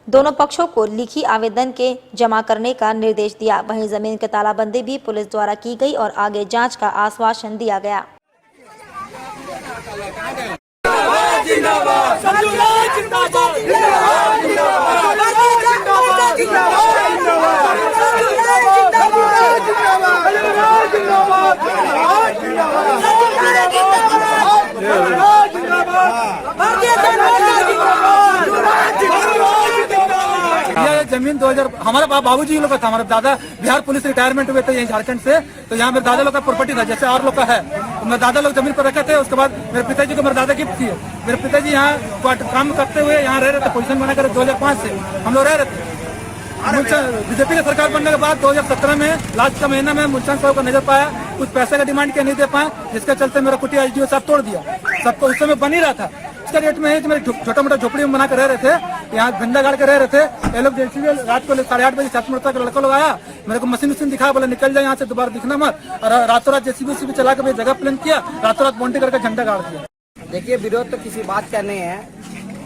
दोनों पक्षों को लिखी आवेदन के जमा करने का निर्देश दिया। वहीं जमीन की तालाबंदी भी पुलिस द्वारा की गई और आगे जांच का आश्वासन दिया गया। जिंदाबाद जमीन 2000 हमारे बाबूजी लोग का था। हमारे दादा बिहार पुलिस रिटायरमेंट हुए थे यहीं झारखंड से, तो यहाँ मेरे दादा लोग का प्रॉपर्टी था जैसे और लोग का है। तो मेरे दादा लोग जमीन पर रखे थे। उसके बाद मेरे पिताजी को मेरे दादा गिफ्ट किए। मेरे पिताजी यहाँ काम करते हुए यहाँ रह रहे थे, पोजीशन बनाकर 2005 से हम लोग रह रहे थे। बीजेपी की सरकार बनने के बाद 2017 में लास्ट का महीना में मुल्तान साहब का नजर पाया, कुछ पैसे का डिमांड किया, नहीं दे पाए, जिसके चलते मेरा कुटिया एसडीओ साहब तोड़ दिया। सबको उस समय बन ही रहा था। इसका रेट में है कि मेरे छोटा मोटा झोपड़ी में बना कर रह रहे थे, यहाँ झंडा गाड़ के रह रहे थे। ये लोग रात को 8:30 बजे छात्र मोर्चा का लड़का लोग आया, मेरे को मशीन दिखाया, बोला निकल जाए यहाँ से, दोबारा दिखना मत। और रातों रात जेसीबी चला के जगह प्लान किया, रातों रात बॉन्डी करके झंडा गाड़ दिया। देखिए, विरोध तो किसी बात का नहीं है।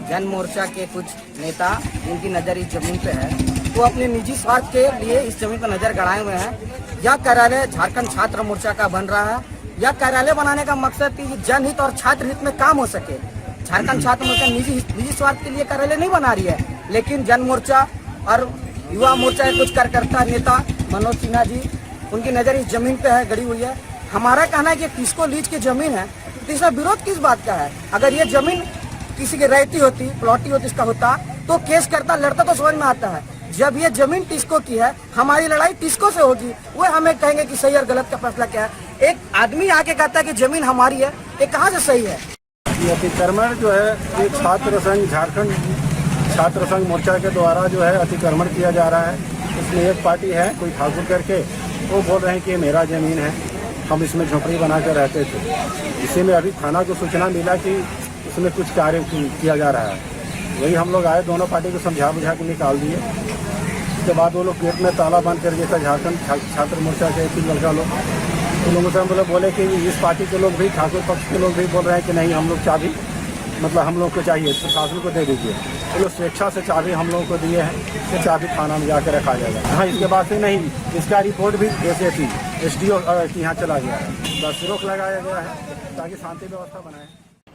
जन मोर्चा के कुछ नेता जिनकी नज़र इस जमीन पे है, वो अपने निजी स्वार्थ के लिए इस जमीन पर नजर गड़ाए हुए हैं। यह कार्यालय झारखंड छात्र मोर्चा का बन रहा है। यह कार्यालय बनाने का मकसद कि जनहित और छात्र हित में काम हो सके। झारखंड छात्र मोर्चा निजी स्वार्थ के लिए कार्यालय नहीं बना रही है, लेकिन जन मोर्चा और युवा मोर्चा के कुछ कार्यकर्ता नेता मनोज सिन्हा जी, उनकी नजर इस जमीन पे है, गड़ी हुई है। हमारा कहना है कि किसको लीज की जमीन है तो इसका विरोध किस बात का है। अगर ये जमीन किसी की रहती होती, प्लॉटी होती, इसका होता तो केस करता, लड़ता तो समझ में आता है। जब ये जमीन टिस्को की है, हमारी लड़ाई टिस्को से होगी। वो हमें कहेंगे कि सही और गलत का फैसला क्या है। एक आदमी आके कहता है कि जमीन हमारी है, ये कहाँ से सही है। ये अतिक्रमण जो है ये छात्र संघ, झारखंड छात्र संघ मोर्चा के द्वारा जो है अतिक्रमण किया जा रहा है। इसमें एक पार्टी है कोई ठाकुर करके, वो बोल रहे हैं कि मेरा जमीन है, हम इसमें झोपड़ी बना कर रहते थे। इसी में अभी थाना को सूचना मिला कि उसमें कुछ कार्य किया जा रहा है। वही हम लोग आए, दोनों पार्टी को समझा बुझा के निकाल दिए। उसके बाद वो लोग गेट में ताला बंद कर दिया था। झारखंड छात्र मोर्चा के 3 लड़का लोग, उन लोगों से बोले कि इस पार्टी के लोग भी, ठाकुर पक्ष के लोग भी बोल रहे हैं कि नहीं, हम लोग चाबी मतलब हम लोग को चाहिए, प्रशासन को दे दीजिए। वो लोग स्वेच्छा से चाबी हम लोगों को दिए हैं कि चाबी थाना में जाकर रखा जाएगा। हाँ, इसके बाद से नहीं, इसका रिपोर्ट भी जैसे थी एसडीओ के यहाँ चला गया है। बस रोक लगाया गया है ताकि शांति व्यवस्था बनाए।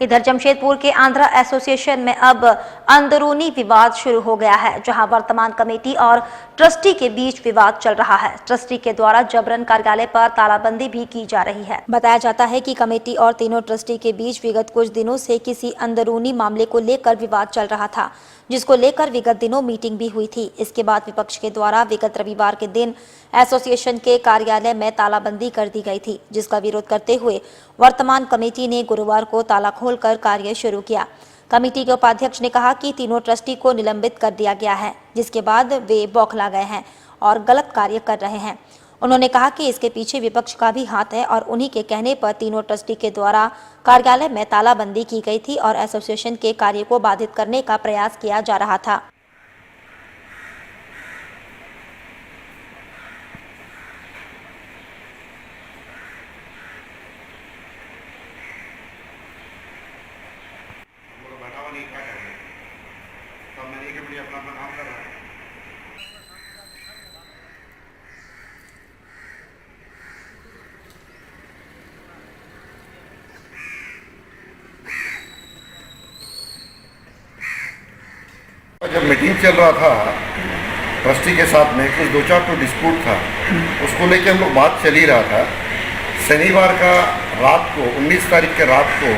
इधर जमशेदपुर के आंध्रा एसोसिएशन में अब अंदरूनी विवाद शुरू हो गया है, जहां वर्तमान कमेटी और ट्रस्टी के बीच विवाद चल रहा है। ट्रस्टी के द्वारा जबरन कार्यालय पर तालाबंदी भी की जा रही है। बताया जाता है कि कमेटी और तीनों ट्रस्टी के बीच विगत कुछ दिनों से किसी अंदरूनी मामले को लेकर विवाद चल रहा था, जिसको लेकर विगत दिनों मीटिंग भी हुई थी। इसके बाद विपक्ष के द्वारा विगत रविवार के दिन एसोसिएशन के कार्यालय में तालाबंदी कर दी गई थी, जिसका विरोध करते हुए वर्तमान कमेटी ने गुरुवार को ताला खोलकर कार्य शुरू किया। कमेटी के उपाध्यक्ष ने कहा कि तीनों ट्रस्टी को निलंबित कर दिया गया है, जिसके बाद वे बौखला गए हैं और गलत कार्य कर रहे हैं। उन्होंने कहा कि इसके पीछे विपक्ष का भी हाथ है और उन्हीं के कहने पर तीनों ट्रस्टी के द्वारा कार्यालय में तालाबंदी की गई थी और एसोसिएशन के कार्य को बाधित करने का प्रयास किया जा रहा था। जब मीटिंग चल रहा था ट्रस्टी के साथ में, कुछ 2-4 डिस्प्यूट था, उसको लेके हम लोग बात चल ही रहा था। शनिवार का रात को 19 तारीख के रात को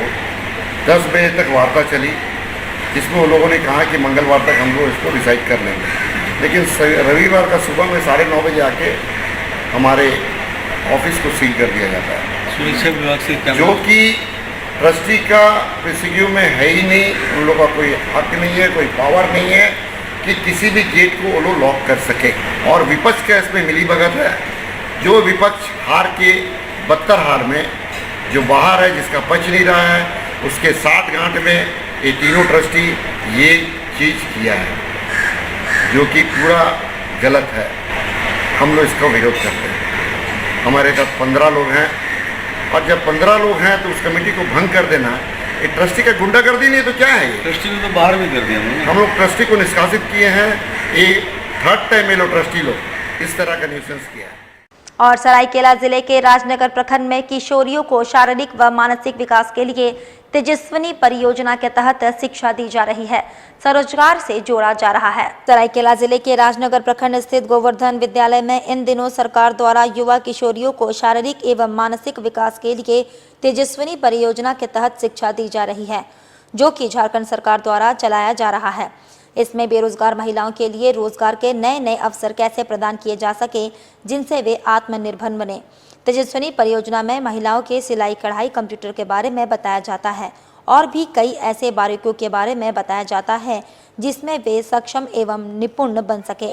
10 बजे तक वार्ता चली, जिसमें वो लोगों ने कहा कि मंगलवार तक हम लोग इसको डिसाइड कर लेंगे। लेकिन रविवार का सुबह में 9:30 बजे आके हमारे ऑफिस को सील कर दिया जाता है, सुरक्षा विभाग से, जो कि ट्रस्टी का प्रेसिडियम में है ही नहीं। उन लोगों का कोई हक नहीं है, कोई पावर नहीं है कि किसी भी गेट को वो लोग लॉक कर सके। और विपक्ष का इसमें मिलीभगत है। जो विपक्ष हार के बदतर हार में, जो बाहर है, जिसका पच नहीं रहा है, उसके साथ गांठ में ये तीनों ट्रस्टी ये चीज़ किया है, जो कि पूरा गलत है। हम लोग इसका विरोध करते हैं। हमारे साथ 15 लोग हैं, और जब 15 लोग हैं तो उस कमेटी को भंग कर देना, ये ट्रस्टी का गुंडागर्दी नहीं है तो क्या है ये? ट्रस्टी ने तो बाहर भी कर दिया। हम लोग ट्रस्टी को निष्कासित किए हैं। ये 3rd टाइम ये लोग ट्रस्टी लोग इस तरह का न्यूसेंस किया है। और सरायकेला जिले के राजनगर प्रखंड में किशोरियों को शारीरिक व मानसिक विकास के लिए तेजस्विनी परियोजना के तहत शिक्षा दी जा रही है, स्वरोजगार से जोड़ा जा रहा है। सरायकेला जिले के राजनगर प्रखंड स्थित गोवर्धन विद्यालय में इन दिनों सरकार द्वारा युवा किशोरियों को शारीरिक एवं मानसिक विकास के लिए तेजस्विनी परियोजना के तहत शिक्षा दी जा रही है, जो कि झारखंड सरकार द्वारा चलाया जा रहा है। इसमें बेरोजगार महिलाओं के लिए रोजगार के नए नए अवसर कैसे प्रदान किए जा सके, जिनसे वे आत्मनिर्भर बने। तेजस्विनी परियोजना में महिलाओं के सिलाई कढ़ाई कंप्यूटर के बारे में बताया जाता है और भी कई ऐसे बारीकियों के बारे में बताया जाता है जिसमें वे सक्षम एवं निपुण बन सके।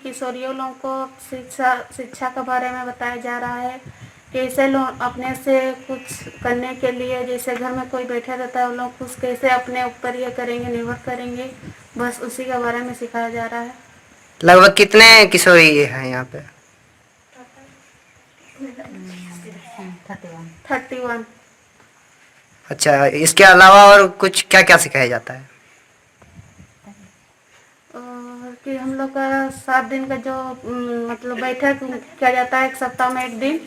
किशोरियों लोगों को शिक्षा के बारे में बताया जा रहा है। कैसे लोग अपने से कुछ करने के लिए, जैसे घर में कोई बैठा रहता है, वो लोग कुछ कैसे अपने ऊपर ये करेंगे, निर्भर करेंगे, बस उसी के बारे में सिखाया जा रहा है। लगभग कितने किशोरी हैं यहाँ पे? 31। अच्छा, इसके अलावा और कुछ क्या क्या सिखाया जाता है? और कि हम लोग का 7 दिन का जो मतलब बैठक किया जाता है, 1 सप्ताह में 1 दिन,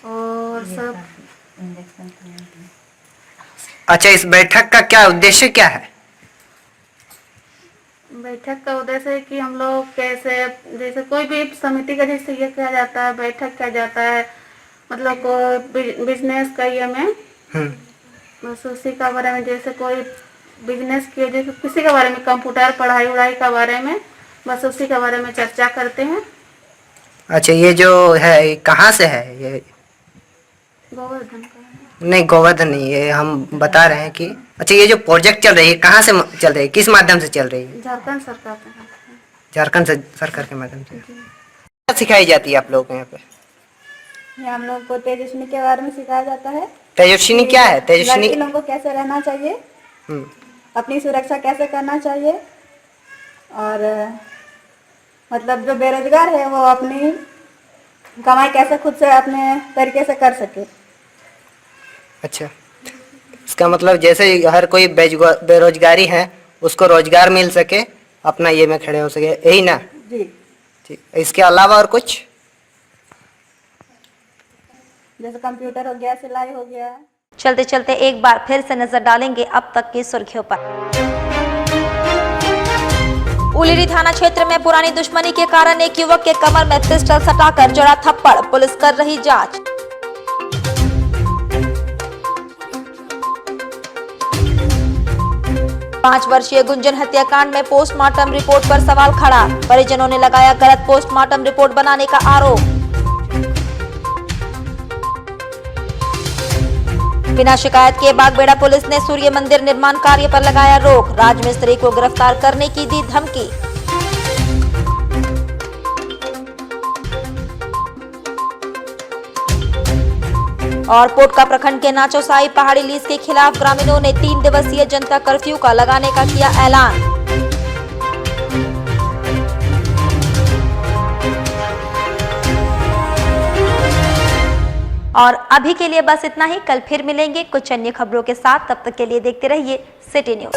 और सब। अच्छा, इस बैठक का क्या उद्देश्य क्या है? बैठक का उद्देश्य है कि हम लोग कैसे, जैसे कोई भी समिति का जैसे ये किया जाता है, बैठक किया जाता है, मतलब कोई बिजनेस का ये में बस उसी का बारे में, जैसे कोई बिजनेस किए, जैसे किसी के बारे में, कंप्यूटर पढ़ाई वढ़ाई के बारे में, बस उसी के बारे में चर्चा करते हैं। अच्छा, ये जो है कहाँ से है ये? गोवर्धन का है। नहीं, गोवर्धन नहीं, ये हम बता रहे हैं कि अच्छा, ये जो प्रोजेक्ट चल रही है कहाँ से चल रही है, किस माध्यम से चल रही है? झारखंड सरकार के। झारखंड सरकार के माध्यम से। क्या सिखाई जाती है आप लोग को यहाँ पे? यहाँ हम लोग को तेजस्विनी के बारे में सिखाया जाता है। तेजस्विनी क्या है? तेजस्विनी लड़की लोगों को कैसे रहना चाहिए, अपनी सुरक्षा कैसे करना चाहिए, और मतलब जो बेरोजगार है वो अपनी कमाई कैसे खुद से अपने तरीके से कर सके। अच्छा, इसका मतलब जैसे हर कोई बेरोजगारी है उसको रोजगार मिल सके, अपना ये में खड़े हो सके, यही ना? जी। ठीक, इसके अलावा और कुछ? जैसे कंप्यूटर हो गया, सिलाई हो गया। चलते चलते एक बार फिर से नजर डालेंगे अब तक की सुर्खियों पर। उलिरी थाना क्षेत्र में पुरानी दुश्मनी के कारण एक युवक के कमर में पिस्टल सटाकर जड़ा थप्पड़, पुलिस कर रही जांच। पांच वर्षीय गुंजन हत्याकांड में पोस्टमार्टम रिपोर्ट पर सवाल खड़ा, परिजनों ने लगाया गलत पोस्टमार्टम रिपोर्ट बनाने का आरोप। बिना शिकायत के बागबेड़ा पुलिस ने सूर्य मंदिर निर्माण कार्य पर लगाया रोक, राजमिस्त्री को गिरफ्तार करने की दी धमकी। और पोटका प्रखंड के नाचोसाई पहाड़ी लीज के खिलाफ ग्रामीणों ने 3 दिवसीय जनता कर्फ्यू का लगाने का किया ऐलान। और अभी के लिए बस इतना ही। कल फिर मिलेंगे कुछ अन्य खबरों के साथ। तब तक के लिए देखते रहिए सिटी न्यूज।